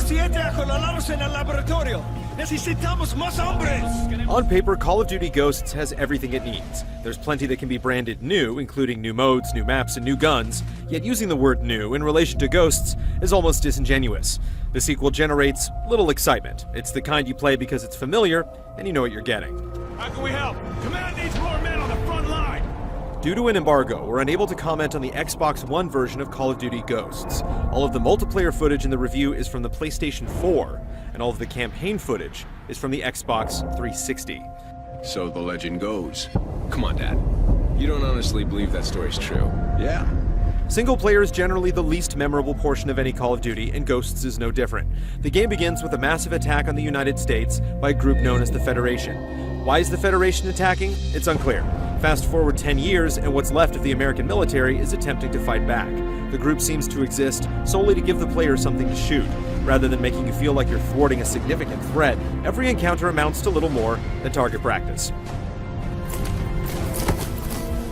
7 acolalados en el laboratorio. Necesitamos más hombres! On paper, Call of Duty Ghosts has everything it needs. There's plenty that can be branded new, including new modes, new maps, and new guns, yet using the word new in relation to Ghosts is almost disingenuous. The sequel generates little excitement. It's the kind you play because it's familiar, and you know what you're getting. How can we help? Command needs more men on the front line! Due to an embargo, we're unable to comment on the Xbox One version of Call of Duty Ghosts. All of the multiplayer footage in the review is from the PlayStation 4, and all of the campaign footage is from the Xbox 360. So the legend goes. Come on, Dad. You don't honestly believe that story's true? Yeah. Single player is generally the least memorable portion of any Call of Duty, and Ghosts is no different. The game begins with a massive attack on the United States by a group known as the Federation. Why is the Federation attacking? It's unclear. Fast forward 10 years, and what's left of the American military is attempting to fight back. The group seems to exist solely to give the player something to shoot. Rather than making you feel like you're thwarting a significant threat, every encounter amounts to little more than target practice.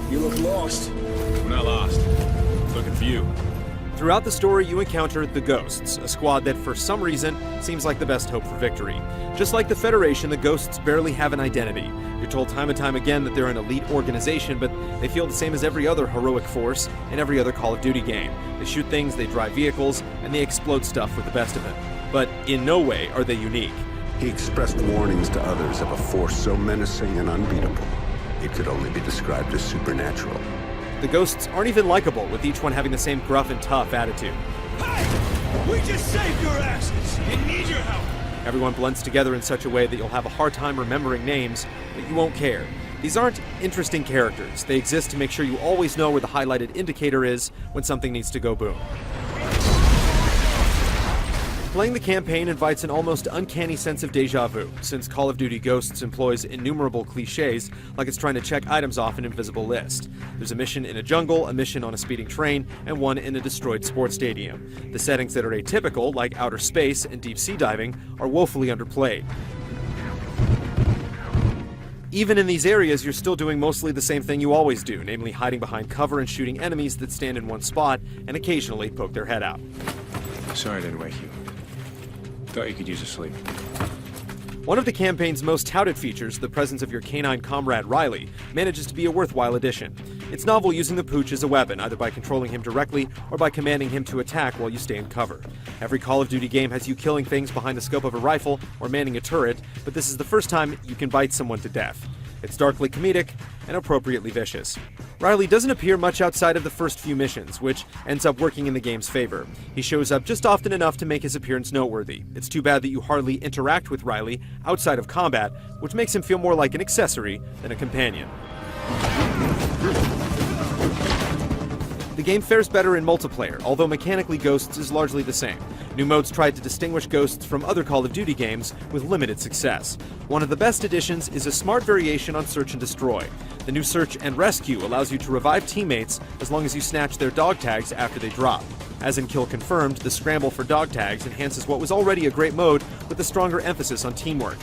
You look lost. We're not lost. Looking for you. Throughout the story, you encounter the Ghosts, a squad that, for some reason, seems like the best hope for victory. Just like the Federation, the Ghosts barely have an identity. You're told time and time again that they're an elite organization, but they feel the same as every other heroic force in every other Call of Duty game. They shoot things, they drive vehicles, and they explode stuff with the best of them. But in no way are they unique. He expressed warnings to others of a force so menacing and unbeatable, it could only be described as supernatural. The Ghosts aren't even likable, with each one having the same gruff and tough attitude. Hey! We just saved your asses! We need your help! Everyone blends together in such a way that you'll have a hard time remembering names, but you won't care. These aren't interesting characters. They exist to make sure you always know where the highlighted indicator is when something needs to go boom. Playing the campaign invites an almost uncanny sense of déjà vu, since Call of Duty Ghosts employs innumerable cliches, like it's trying to check items off an invisible list. There's a mission in a jungle, a mission on a speeding train, and one in a destroyed sports stadium. The settings that are atypical, like outer space and deep sea diving, are woefully underplayed. Even in these areas, you're still doing mostly the same thing you always do, namely hiding behind cover and shooting enemies that stand in one spot and occasionally poke their head out. Sorry I didn't wake you. Thought you could use a sleep. One of the campaign's most touted features, the presence of your canine comrade Riley, manages to be a worthwhile addition. It's novel using the pooch as a weapon, either by controlling him directly or by commanding him to attack while you stay in cover. Every Call of Duty game has you killing things behind the scope of a rifle or manning a turret, but this is the first time you can bite someone to death. It's darkly comedic and appropriately vicious. Riley doesn't appear much outside of the first few missions, which ends up working in the game's favor. He shows up just often enough to make his appearance noteworthy. It's too bad that you hardly interact with Riley outside of combat, which makes him feel more like an accessory than a companion. The game fares better in multiplayer, although mechanically Ghosts is largely the same. New modes tried to distinguish Ghosts from other Call of Duty games with limited success. One of the best additions is a smart variation on Search and Destroy. The new Search and Rescue allows you to revive teammates as long as you snatch their dog tags after they drop. As in Kill Confirmed, the scramble for dog tags enhances what was already a great mode with a stronger emphasis on teamwork.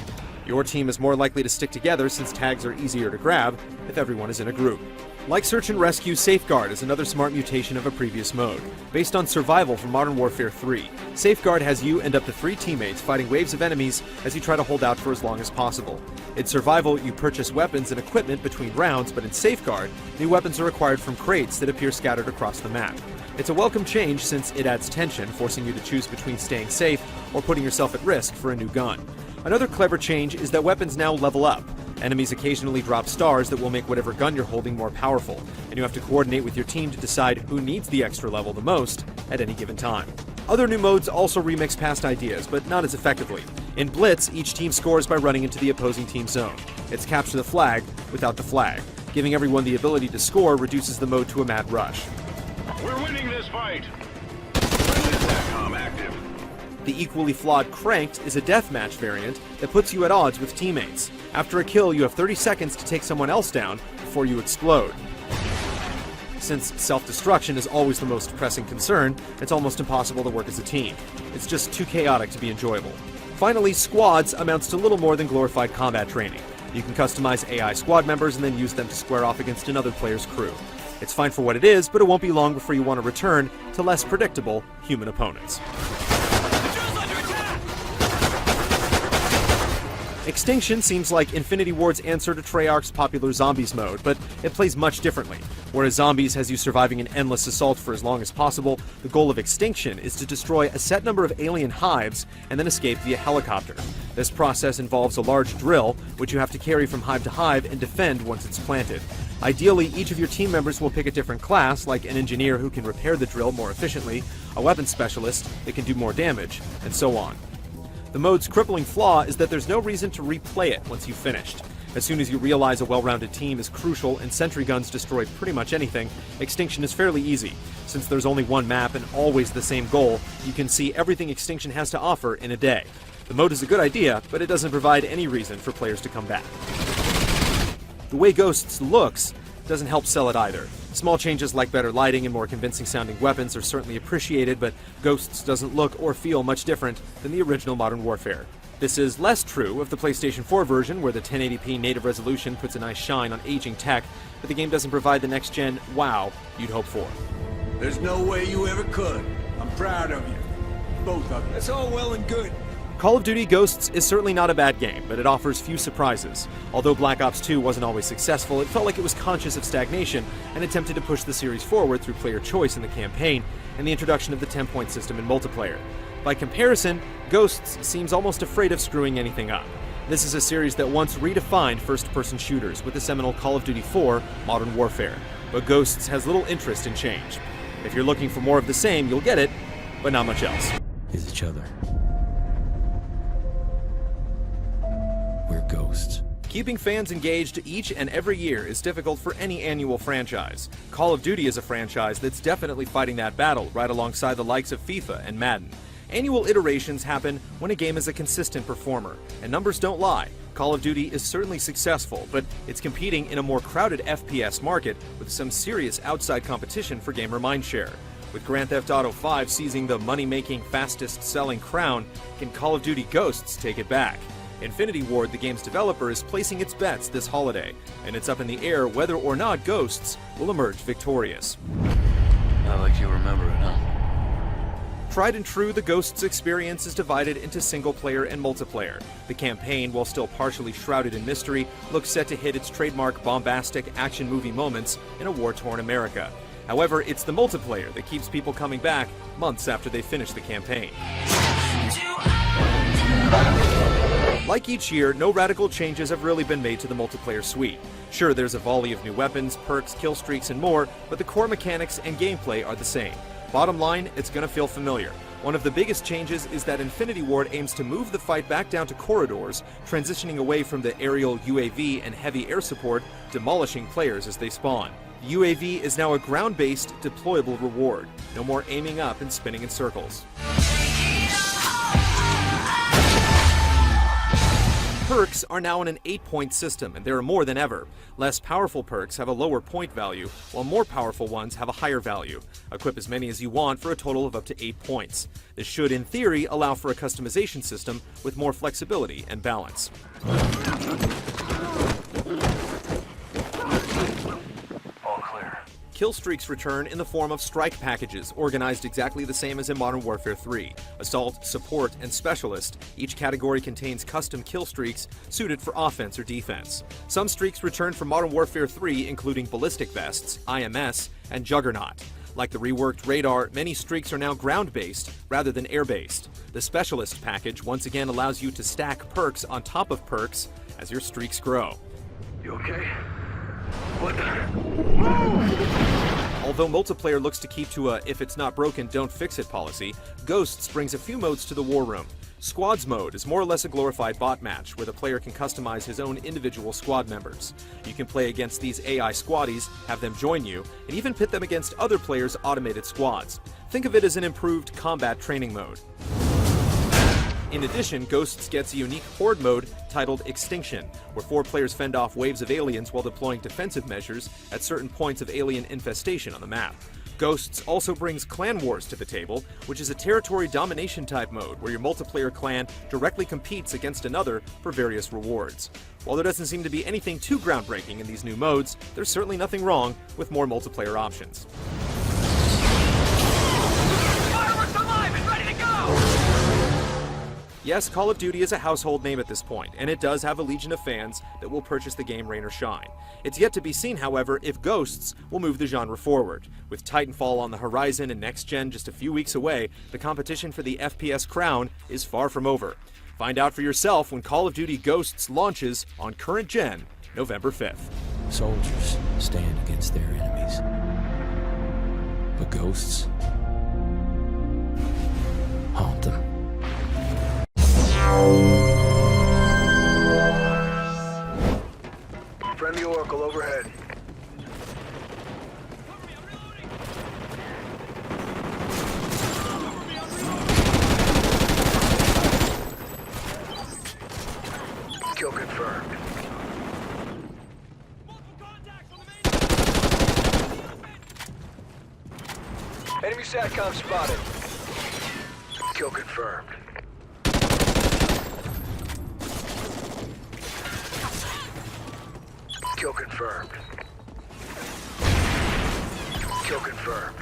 Your team is more likely to stick together since tags are easier to grab if everyone is in a group. Like Search and Rescue, Safeguard is another smart mutation of a previous mode. Based on Survival from Modern Warfare 3, Safeguard has you and up to 3 teammates fighting waves of enemies as you try to hold out for as long as possible. In Survival, you purchase weapons and equipment between rounds, but in Safeguard, new weapons are acquired from crates that appear scattered across the map. It's a welcome change since it adds tension, forcing you to choose between staying safe or putting yourself at risk for a new gun. Another clever change is that weapons now level up. Enemies occasionally drop stars that will make whatever gun you're holding more powerful, and you have to coordinate with your team to decide who needs the extra level the most at any given time. Other new modes also remix past ideas, but not as effectively. In Blitz, each team scores by running into the opposing team's zone. It's capture the flag without the flag. Giving everyone the ability to score reduces the mode to a mad rush. We're winning this fight! SATCOM active. The equally flawed Cranked is a deathmatch variant that puts you at odds with teammates. After a kill, you have 30 seconds to take someone else down before you explode. Since self-destruction is always the most pressing concern, it's almost impossible to work as a team. It's just too chaotic to be enjoyable. Finally, Squads amounts to little more than glorified combat training. You can customize AI squad members and then use them to square off against another player's crew. It's fine for what it is, but it won't be long before you want to return to less predictable human opponents. The drill's under attack! Extinction seems like Infinity Ward's answer to Treyarch's popular Zombies mode, but it plays much differently. Whereas Zombies has you surviving an endless assault for as long as possible, the goal of Extinction is to destroy a set number of alien hives and then escape via helicopter. This process involves a large drill, which you have to carry from hive to hive and defend once it's planted. Ideally, each of your team members will pick a different class, like an engineer who can repair the drill more efficiently, a weapons specialist that can do more damage, and so on. The mode's crippling flaw is that there's no reason to replay it once you've finished. As soon as you realize a well-rounded team is crucial and sentry guns destroy pretty much anything, Extinction is fairly easy. Since there's only one map and always the same goal, you can see everything Extinction has to offer in a day. The mode is a good idea, but it doesn't provide any reason for players to come back. The way Ghosts looks doesn't help sell it either. Small changes like better lighting and more convincing sounding weapons are certainly appreciated, but Ghosts doesn't look or feel much different than the original Modern Warfare. This is less true of the PlayStation 4 version, where the 1080p native resolution puts a nice shine on aging tech, but the game doesn't provide the next-gen wow you'd hope for. There's no way you ever could. I'm proud of you. Both of you. That's all well and good. Call of Duty Ghosts is certainly not a bad game, but it offers few surprises. Although Black Ops 2 wasn't always successful, it felt like it was conscious of stagnation and attempted to push the series forward through player choice in the campaign and the introduction of the 10-point system in multiplayer. By comparison, Ghosts seems almost afraid of screwing anything up. This is a series that once redefined first-person shooters with the seminal Call of Duty 4 Modern Warfare, but Ghosts has little interest in change. If you're looking for more of the same, you'll get it, but not much else. Is each other. We're ghosts. Keeping fans engaged each and every year is difficult for any annual franchise. Call of Duty is a franchise that's definitely fighting that battle right alongside the likes of FIFA and Madden. Annual iterations happen when a game is a consistent performer, and numbers don't lie. Call of Duty is certainly successful, but it's competing in a more crowded FPS market with some serious outside competition for gamer mindshare. With Grand Theft Auto 5 seizing the money-making, fastest-selling crown, can Call of Duty Ghosts take it back? Infinity Ward, the game's developer, is placing its bets this holiday, and it's up in the air whether or not Ghosts will emerge victorious. Not like you remember it, huh? Tried and true, the Ghosts experience is divided into single-player and multiplayer. The campaign, while still partially shrouded in mystery, looks set to hit its trademark bombastic action movie moments in a war-torn America. However, it's the multiplayer that keeps people coming back months after they finish the campaign. Like each year, no radical changes have really been made to the multiplayer suite. Sure, there's a volley of new weapons, perks, kill streaks, and more, but the core mechanics and gameplay are the same. Bottom line, it's gonna feel familiar. One of the biggest changes is that Infinity Ward aims to move the fight back down to corridors, transitioning away from the aerial UAV and heavy air support, demolishing players as they spawn. The UAV is now a ground-based, deployable reward. No more aiming up and spinning in circles. Perks are now in an 8-point system, and there are more than ever. Less powerful perks have a lower point value, while more powerful ones have a higher value. Equip as many as you want for a total of up to 8 points. This should, in theory, allow for a customization system with more flexibility and balance. All clear. Kill streaks return in the form of strike packages, organized exactly the same as in Modern Warfare 3. Assault, Support, and Specialist. Each category contains custom kill streaks suited for offense or defense. Some streaks return from Modern Warfare 3, including Ballistic Vests, IMS, and Juggernaut. Like the reworked radar, many streaks are now ground-based rather than air-based. The Specialist package once again allows you to stack perks on top of perks as your streaks grow. You okay? What the? Although multiplayer looks to keep to a if it's not broken, don't fix it policy, Ghosts brings a few modes to the war room. Squads mode is more or less a glorified bot match where the player can customize his own individual squad members. You can play against these AI squaddies, have them join you, and even pit them against other players' automated squads. Think of it as an improved combat training mode. In addition, Ghosts gets a unique horde mode titled Extinction, where 4 players fend off waves of aliens while deploying defensive measures at certain points of alien infestation on the map. Ghosts also brings Clan Wars to the table, which is a territory domination type mode where your multiplayer clan directly competes against another for various rewards. While there doesn't seem to be anything too groundbreaking in these new modes, there's certainly nothing wrong with more multiplayer options. Yes, Call of Duty is a household name at this point, and it does have a legion of fans that will purchase the game rain or shine. It's yet to be seen, however, if Ghosts will move the genre forward. With Titanfall on the horizon and next gen just a few weeks away, the competition for the FPS crown is far from over. Find out for yourself when Call of Duty Ghosts launches on current gen, November 5th. Soldiers stand against their enemies. But ghosts haunt them. Friendly Oracle overhead. Kill confirmed. Enemy SATCOM spotted. Kill confirmed. Kill confirmed. Kill confirmed.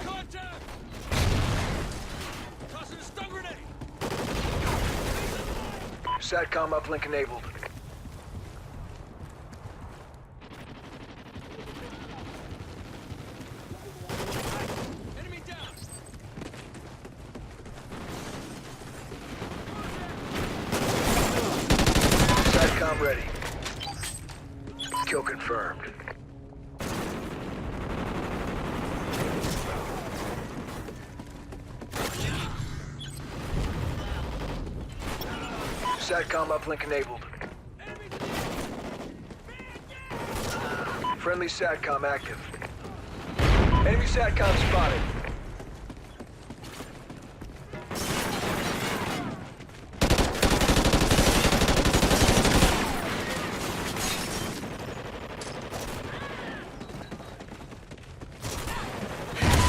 Contact! Tossing a stun grenade! SATCOM uplink enabled. Enemy down! SATCOM ready. Kill confirmed. SATCOM uplink enabled. Friendly SATCOM active. Enemy SATCOM spotted.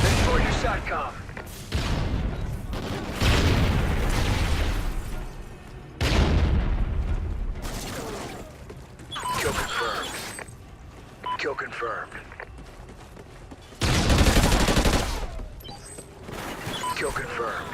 Destroy your SATCOM. Kill confirmed. Kill confirmed. Kill confirmed.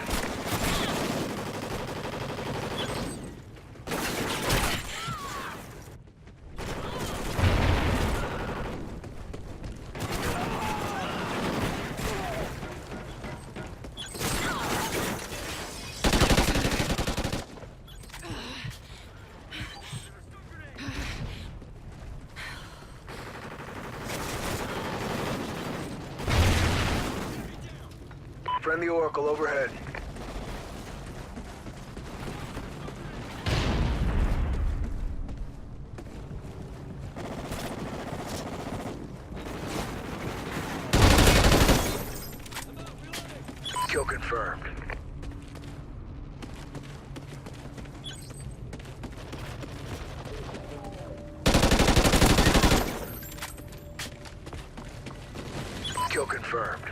Friendly Oracle overhead. Kill confirmed. Kill confirmed.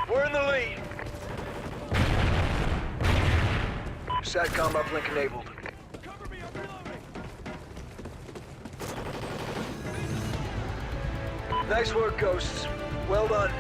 We're in the lead. SATCOM uplink enabled. Cover me, I'm reloading! Nice work, Ghosts. Well done.